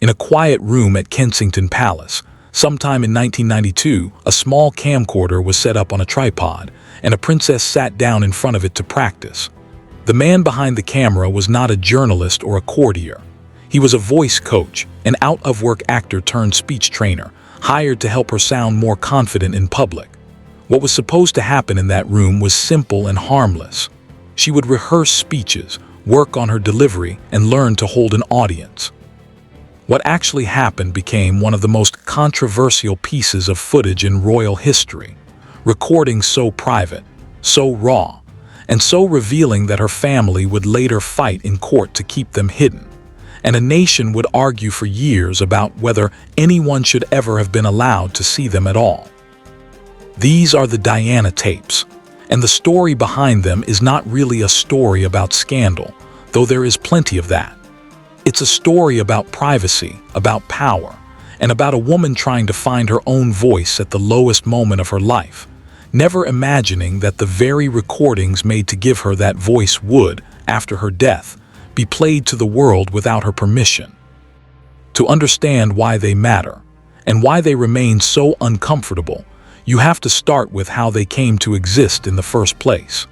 In a quiet room at Kensington Palace, sometime in 1992, a small camcorder was set up on a tripod, and a princess sat down in front of it to practice. The man behind the camera was not a journalist or a courtier. He was a voice coach, an out-of-work actor turned speech trainer, hired to help her sound more confident in public. What was supposed to happen in that room was simple and harmless. She would rehearse speeches, work on her delivery, and learn to hold an audience. What actually happened became one of the most controversial pieces of footage in royal history. Recordings so private, so raw, and so revealing that her family would later fight in court to keep them hidden. And a nation would argue for years about whether anyone should ever have been allowed to see them at all. These are the Diana tapes, and the story behind them is not really a story about scandal, though there is plenty of that. It's a story about privacy, about power, and about a woman trying to find her own voice at the lowest moment of her life, never imagining that the very recordings made to give her that voice would, after her death, be played to the world without her permission. To understand why they matter, and why they remain so uncomfortable, you have to start with how they came to exist in the first place.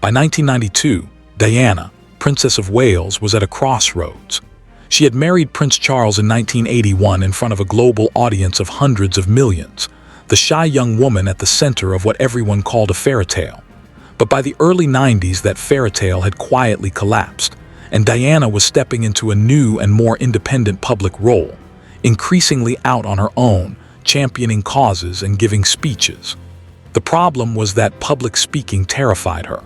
By 1992, Diana, Princess of Wales, was at a crossroads. She had married Prince Charles in 1981 in front of a global audience of hundreds of millions, the shy young woman at the center of what everyone called a fairy tale. But by the early 90s, that fairy tale had quietly collapsed, and Diana was stepping into a new and more independent public role, increasingly out on her own, championing causes and giving speeches. The problem was that public speaking terrified her.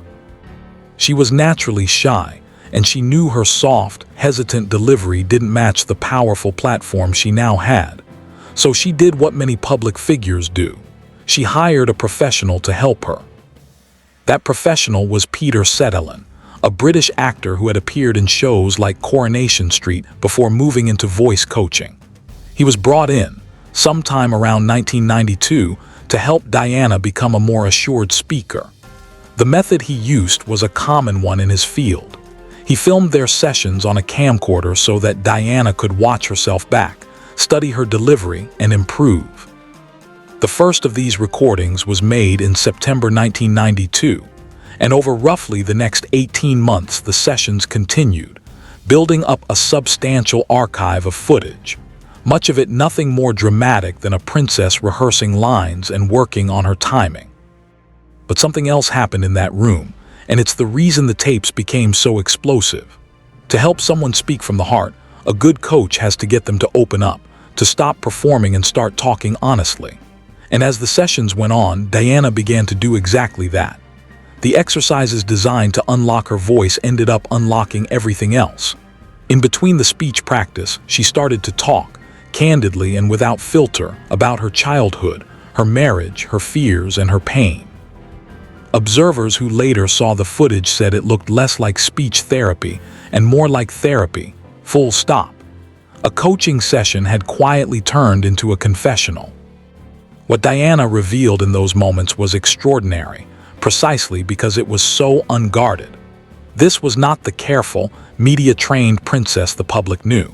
She was naturally shy, and she knew her soft, hesitant delivery didn't match the powerful platform she now had. So she did what many public figures do. She hired a professional to help her. That professional was Peter Settelen, a British actor who had appeared in shows like Coronation Street before moving into voice coaching. He was brought in, sometime around 1992, to help Diana become a more assured speaker. The method he used was a common one in his field. He filmed their sessions on a camcorder so that Diana could watch herself back, study her delivery, and improve. The first of these recordings was made in September 1992, and over roughly the next 18 months the sessions continued, building up a substantial archive of footage, much of it nothing more dramatic than a princess rehearsing lines and working on her timing. But something else happened in that room, and it's the reason the tapes became so explosive. To help someone speak from the heart, a good coach has to get them to open up, to stop performing and start talking honestly. And as the sessions went on, Diana began to do exactly that. The exercises designed to unlock her voice ended up unlocking everything else. In between the speech practice, she started to talk, candidly and without filter, about her childhood, her marriage, her fears, and her pain. Observers who later saw the footage said it looked less like speech therapy and more like therapy, full stop. A coaching session had quietly turned into a confessional. What Diana revealed in those moments was extraordinary, precisely because it was so unguarded. This was not the careful, media-trained princess the public knew.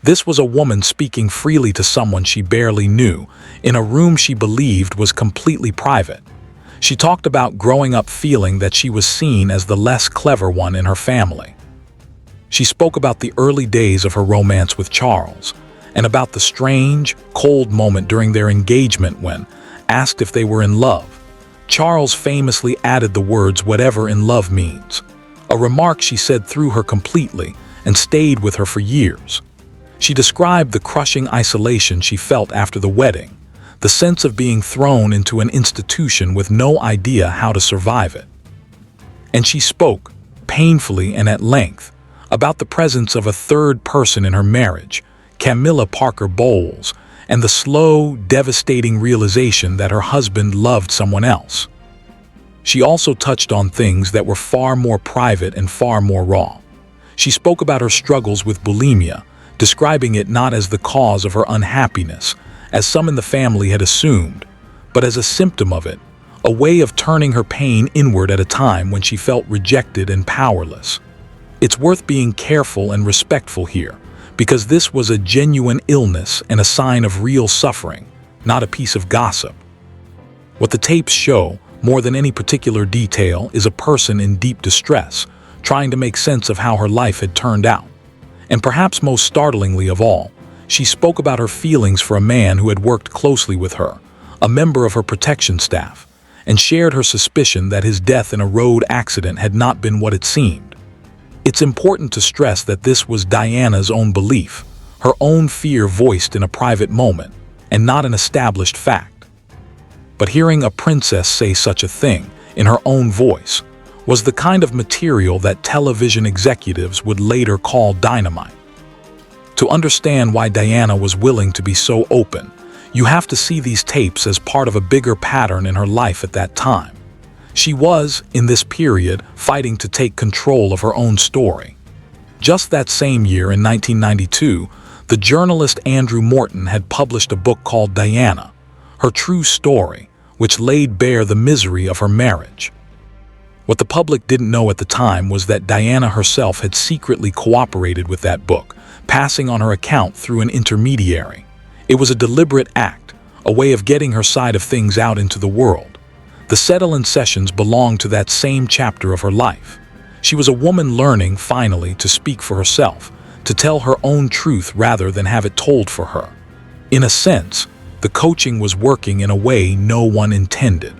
This was a woman speaking freely to someone she barely knew, in a room she believed was completely private. She talked about growing up feeling that she was seen as the less clever one in her family. She spoke about the early days of her romance with Charles, and about the strange, cold moment during their engagement when, asked if they were in love, Charles famously added the words "whatever in love means," a remark she said through her completely and stayed with her for years. She described the crushing isolation she felt after the wedding, the sense of being thrown into an institution with no idea how to survive it. And she spoke, painfully and at length, about the presence of a third person in her marriage, Camilla Parker Bowles, and the slow, devastating realization that her husband loved someone else. She also touched on things that were far more private and far more raw. She spoke about her struggles with bulimia, describing it not as the cause of her unhappiness, as some in the family had assumed, but as a symptom of it, a way of turning her pain inward at a time when she felt rejected and powerless. It's worth being careful and respectful here, because this was a genuine illness and a sign of real suffering, not a piece of gossip. What the tapes show, more than any particular detail, is a person in deep distress, trying to make sense of how her life had turned out. And perhaps most startlingly of all, she spoke about her feelings for a man who had worked closely with her, a member of her protection staff, and shared her suspicion that his death in a road accident had not been what it seemed. It's important to stress that this was Diana's own belief, her own fear voiced in a private moment, and not an established fact. But hearing a princess say such a thing, in her own voice, was the kind of material that television executives would later call dynamite. To understand why Diana was willing to be so open, you have to see these tapes as part of a bigger pattern in her life at that time. She was, in this period, fighting to take control of her own story. Just that same year, in 1992, the journalist Andrew Morton had published a book called Diana, Her True Story, which laid bare the misery of her marriage. What the public didn't know at the time was that Diana herself had secretly cooperated with that book, passing on her account through an intermediary. It was a deliberate act, a way of getting her side of things out into the world. The settle-in sessions belonged to that same chapter of her life. She was a woman learning, finally, to speak for herself, to tell her own truth rather than have it told for her. In a sense, the coaching was working in a way no one intended.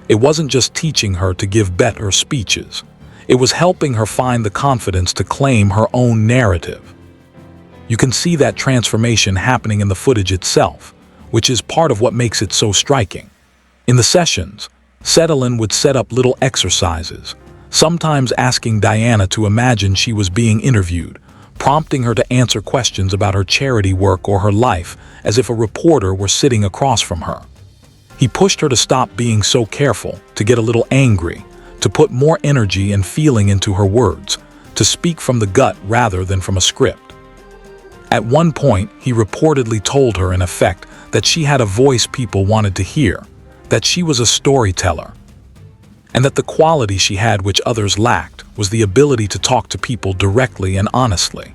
It wasn't just teaching her to give better speeches. It was helping her find the confidence to claim her own narrative. You can see that transformation happening in the footage itself, which is part of what makes it so striking. In the sessions, Settlin would set up little exercises, sometimes asking Diana to imagine she was being interviewed, prompting her to answer questions about her charity work or her life as if a reporter were sitting across from her. He pushed her to stop being so careful, to get a little angry, to put more energy and feeling into her words, to speak from the gut rather than from a script. At one point, he reportedly told her, in effect, that she had a voice people wanted to hear, that she was a storyteller, and that the quality she had which others lacked was the ability to talk to people directly and honestly.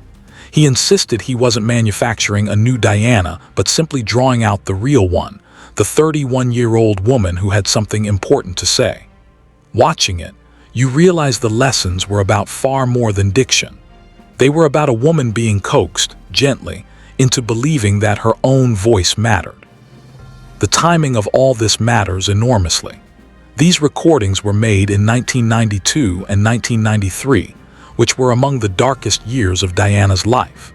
He insisted he wasn't manufacturing a new Diana, but simply drawing out the real one, the 31-year-old woman who had something important to say. Watching it, you realize the lessons were about far more than diction. They were about a woman being coaxed, gently, into believing that her own voice mattered. The timing of all this matters enormously. These recordings were made in 1992 and 1993, which were among the darkest years of Diana's life.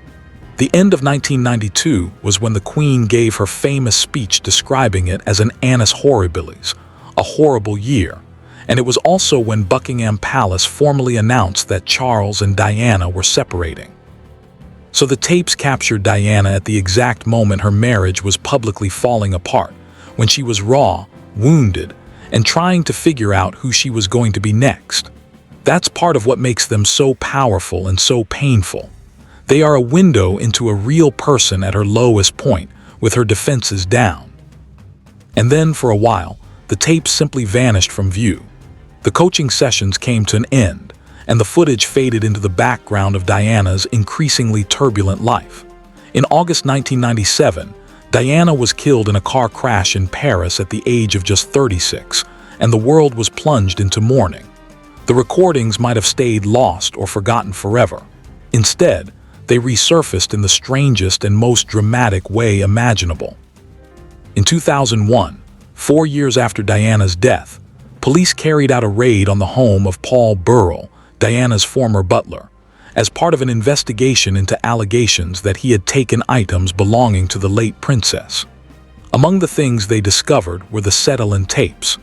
The end of 1992 was when the Queen gave her famous speech describing it as an annus horribilis, a horrible year, and it was also when Buckingham Palace formally announced that Charles and Diana were separating. So the tapes captured Diana at the exact moment her marriage was publicly falling apart, when she was raw, wounded, and trying to figure out who she was going to be next. That's part of what makes them so powerful and so painful. They are a window into a real person at her lowest point, with her defenses down. And then, for a while, the tapes simply vanished from view. The coaching sessions came to an end, and the footage faded into the background of Diana's increasingly turbulent life. In August 1997, Diana was killed in a car crash in Paris at the age of just 36, and the world was plunged into mourning. The recordings might have stayed lost or forgotten forever. Instead, they resurfaced in the strangest and most dramatic way imaginable. In 2001, 4 years after Diana's death, police carried out a raid on the home of Paul Burrell, Diana's former butler, as part of an investigation into allegations that he had taken items belonging to the late princess. Among the things they discovered were the settle-in tapes.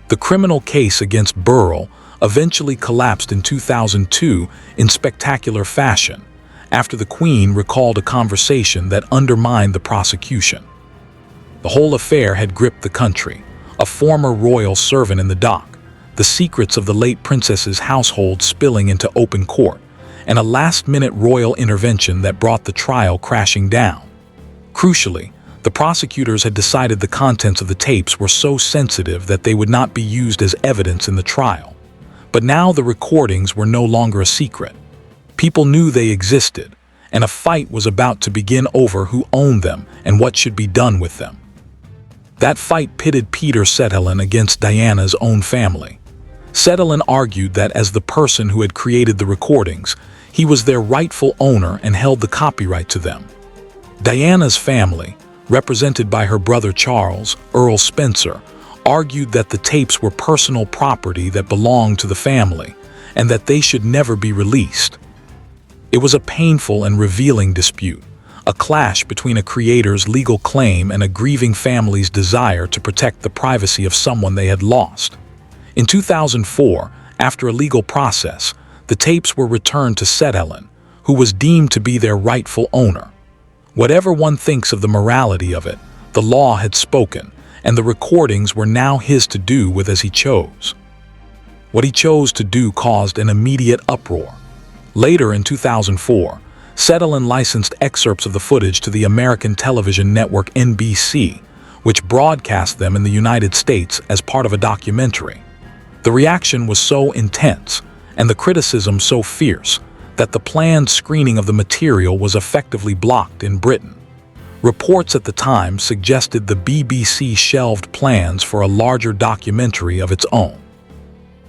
The criminal case against Burrell eventually collapsed in 2002 in spectacular fashion, after the Queen recalled a conversation that undermined the prosecution. The whole affair had gripped the country, a former royal servant in the dock, the secrets of the late princess's household spilling into open court, and a last-minute royal intervention that brought the trial crashing down. Crucially, the prosecutors had decided the contents of the tapes were so sensitive that they would not be used as evidence in the trial. But now the recordings were no longer a secret. People knew they existed, and a fight was about to begin over who owned them and what should be done with them. That fight pitted Peter Setelen against Diana's own family. Setelen argued that as the person who had created the recordings, he was their rightful owner and held the copyright to them. Diana's family, represented by her brother Charles, Earl Spencer, argued that the tapes were personal property that belonged to the family and that they should never be released. It was a painful and revealing dispute, a clash between a creator's legal claim and a grieving family's desire to protect the privacy of someone they had lost. In 2004, after a legal process, the tapes were returned to Setelen, who was deemed to be their rightful owner. Whatever one thinks of the morality of it, the law had spoken, and the recordings were now his to do with as he chose. What he chose to do caused an immediate uproar. Later in 2004, Setelen licensed excerpts of the footage to the American television network NBC, which broadcast them in the United States as part of a documentary. The reaction was so intense, and the criticism so fierce, that the planned screening of the material was effectively blocked in Britain. Reports at the time suggested the BBC shelved plans for a larger documentary of its own.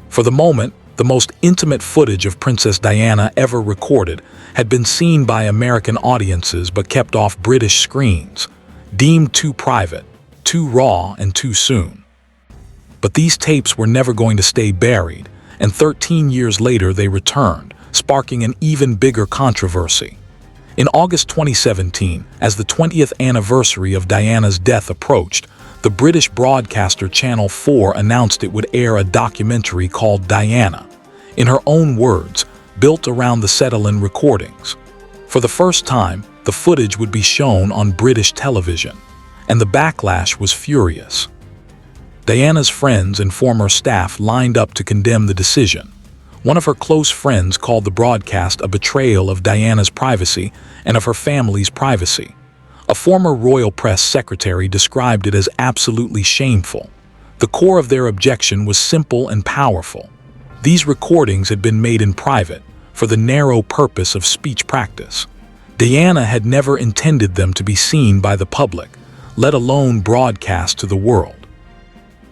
For the moment, the most intimate footage of Princess Diana ever recorded had been seen by American audiences but kept off British screens, deemed too private, too raw, and too soon. But these tapes were never going to stay buried, and 13 years later they returned, sparking an even bigger controversy. In August 2017, as the 20th anniversary of Diana's death approached, the British broadcaster Channel 4 announced it would air a documentary called Diana, in her own words, built around the Setelen recordings. For the first time, the footage would be shown on British television, and the backlash was furious. Diana's friends and former staff lined up to condemn the decision. One of her close friends called the broadcast a betrayal of Diana's privacy and of her family's privacy. A former royal press secretary described it as absolutely shameful. The core of their objection was simple and powerful. These recordings had been made in private, for the narrow purpose of speech practice. Diana had never intended them to be seen by the public, let alone broadcast to the world.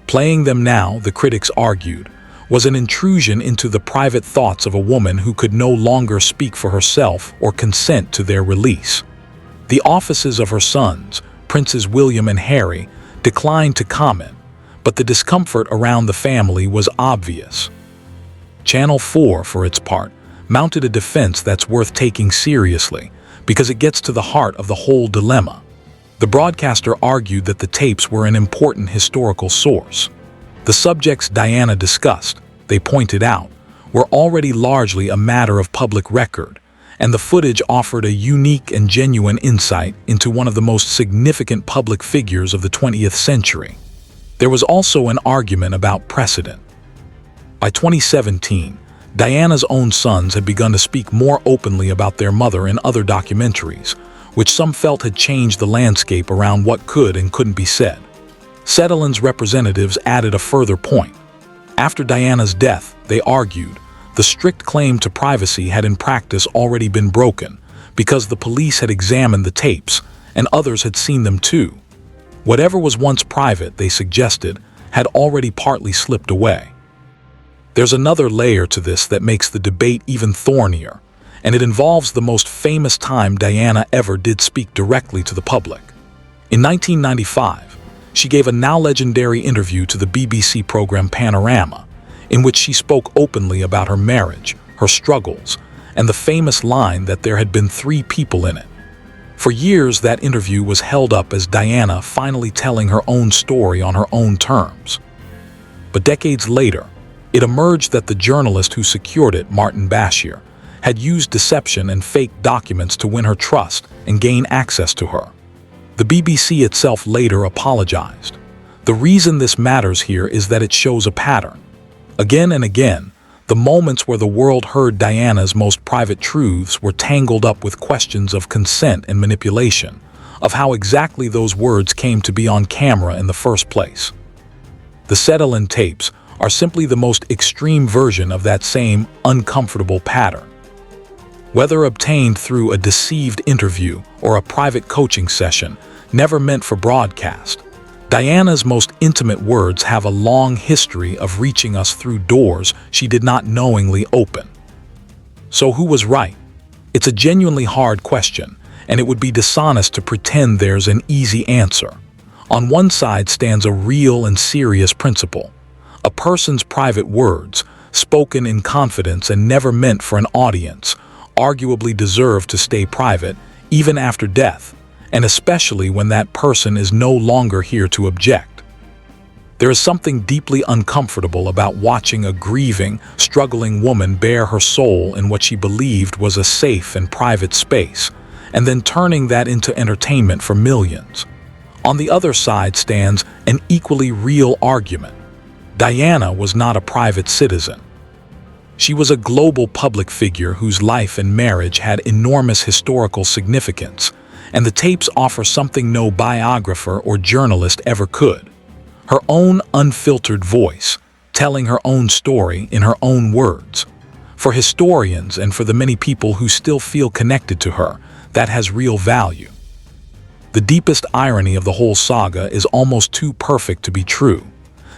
Playing them now, the critics argued, was an intrusion into the private thoughts of a woman who could no longer speak for herself or consent to their release. The offices of her sons, Princes William and Harry, declined to comment, but the discomfort around the family was obvious. Channel 4, for its part, mounted a defense that's worth taking seriously because it gets to the heart of the whole dilemma. The broadcaster argued that the tapes were an important historical source. The subjects Diana discussed, they pointed out, were already largely a matter of public record, and the footage offered a unique and genuine insight into one of the most significant public figures of the 20th century. There was also an argument about precedent. By 2017, Diana's own sons had begun to speak more openly about their mother in other documentaries, which some felt had changed the landscape around what could and couldn't be said. Setelen's representatives added a further point. After Diana's death, they argued, the strict claim to privacy had in practice already been broken because the police had examined the tapes and others had seen them too. Whatever was once private, they suggested, had already partly slipped away. There's another layer to this that makes the debate even thornier, and it involves the most famous time Diana ever did speak directly to the public. In 1995, she gave a now legendary interview to the BBC program Panorama, in which she spoke openly about her marriage, her struggles, and the famous line that there had been 3 people in it. For years, that interview was held up as Diana finally telling her own story on her own terms. But decades later, it emerged that the journalist who secured it, Martin Bashir, had used deception and fake documents to win her trust and gain access to her. The BBC itself later apologized. The reason this matters here is that it shows a pattern. Again and again, the moments where the world heard Diana's most private truths were tangled up with questions of consent and manipulation, of how exactly those words came to be on camera in the first place. The Setelen tapes are simply the most extreme version of that same uncomfortable pattern. whether obtained through a deceived interview or a private coaching session, never meant for broadcast. Diana's most intimate words have a long history of reaching us through doors she did not knowingly open. So who was right? It's a genuinely hard question, and it would be dishonest to pretend there's an easy answer. On one side stands a real and serious principle. A person's private words, spoken in confidence and never meant for an audience, arguably deserve to stay private, even after death, and especially when that person is no longer here to object. There is something deeply uncomfortable about watching a grieving, struggling woman bare her soul in what she believed was a safe and private space, and then turning that into entertainment for millions. On the other side stands an equally real argument. Diana was not a private citizen. She was a global public figure whose life and marriage had enormous historical significance, and the tapes offer something no biographer or journalist ever could. Her own unfiltered voice, telling her own story in her own words. For historians and for the many people who still feel connected to her, that has real value. The deepest irony of the whole saga is almost too perfect to be true.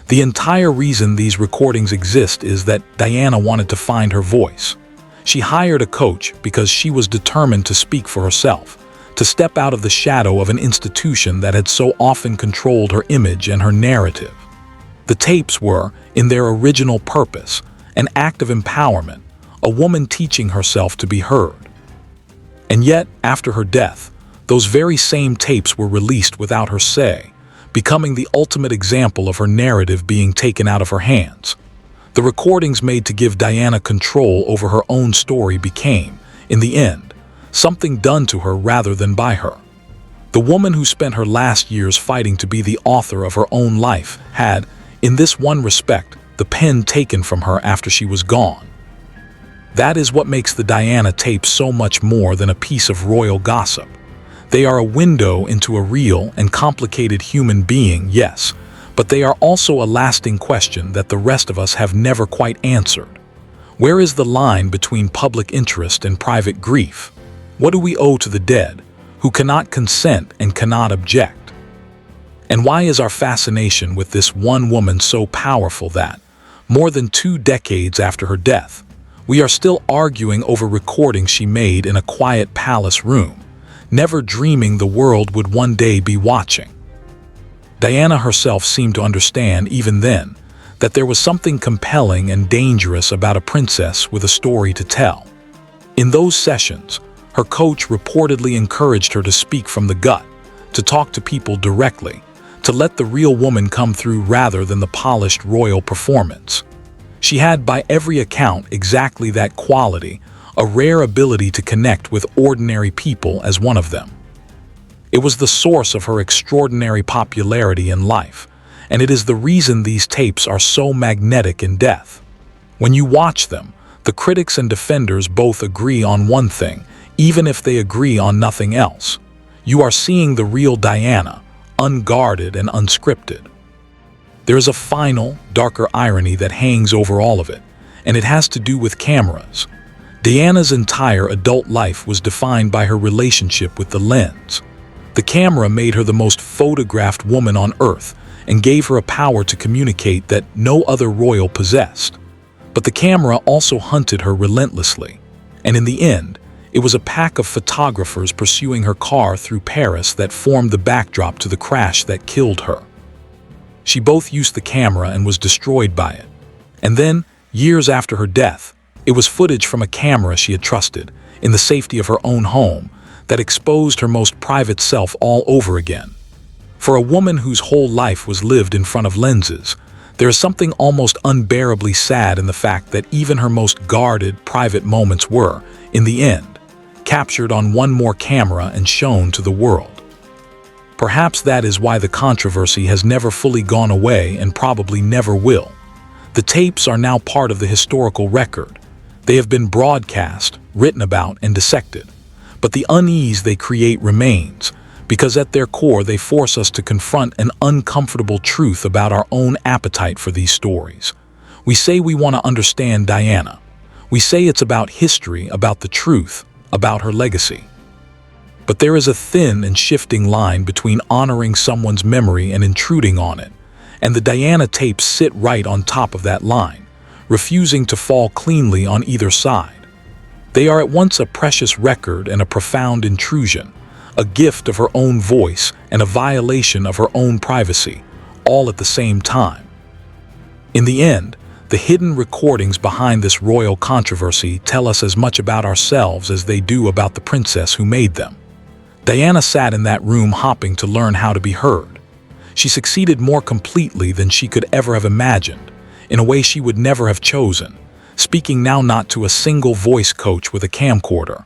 The entire reason these recordings exist is that Diana wanted to find her voice. She hired a coach because she was determined to speak for herself, to step out of the shadow of an institution that had so often controlled her image and her narrative. The tapes were, in their original purpose, an act of empowerment, a woman teaching herself to be heard. And yet, after her death, those very same tapes were released without her say, becoming the ultimate example of her narrative being taken out of her hands. The recordings made to give Diana control over her own story became, in the end, something done to her rather than by her. The woman who spent her last years fighting to be the author of her own life had, in this one respect, the pen taken from her after she was gone. That is what makes the Diana tapes so much more than a piece of royal gossip. They are a window into a real and complicated human being, yes, but they are also a lasting question that the rest of us have never quite answered. Where is the line between public interest and private grief? What do we owe to the dead, who cannot consent and cannot object? And why is our fascination with this one woman so powerful that, more than 2 decades after her death, we are still arguing over recordings she made in a quiet palace room, never dreaming the world would one day be watching? Diana herself seemed to understand even then that there was something compelling and dangerous about a princess with a story to tell. In those sessions, her coach reportedly encouraged her to speak from the gut, to talk to people directly, to let the real woman come through rather than the polished royal performance. She had, by every account, exactly that quality, a rare ability to connect with ordinary people as one of them. It was the source of her extraordinary popularity in life, and it is the reason these tapes are so magnetic in death. When you watch them, the critics and defenders both agree on one thing, even if they agree on nothing else. You are seeing the real Diana, unguarded and unscripted. There is a final, darker irony that hangs over all of it, and it has to do with cameras. Diana's entire adult life was defined by her relationship with the lens. The camera made her the most photographed woman on earth and gave her a power to communicate that no other royal possessed. But the camera also hunted her relentlessly, and in the end, it was a pack of photographers pursuing her car through Paris that formed the backdrop to the crash that killed her. She both used the camera and was destroyed by it. And then, years after her death, it was footage from a camera she had trusted, in the safety of her own home, that exposed her most private self all over again. For a woman whose whole life was lived in front of lenses, there is something almost unbearably sad in the fact that even her most guarded, private moments were, in the end, captured on one more camera and shown to the world. Perhaps that is why the controversy has never fully gone away and probably never will. The tapes are now part of the historical record. They have been broadcast, written about, and dissected. But the unease they create remains, because at their core they force us to confront an uncomfortable truth about our own appetite for these stories. We say we want to understand Diana. We say it's about history, about the truth, about her legacy. But there is a thin and shifting line between honoring someone's memory and intruding on it, and the Diana tapes sit right on top of that line, refusing to fall cleanly on either side. They are at once a precious record and a profound intrusion, a gift of her own voice and a violation of her own privacy, all at the same time. In the end, the hidden recordings behind this royal controversy tell us as much about ourselves as they do about the princess who made them. Diana sat in that room hopping to learn how to be heard. She succeeded more completely than she could ever have imagined, in a way she would never have chosen, speaking now not to a single voice coach with a camcorder,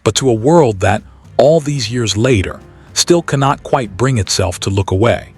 but to a world that, all these years later, still cannot quite bring itself to look away.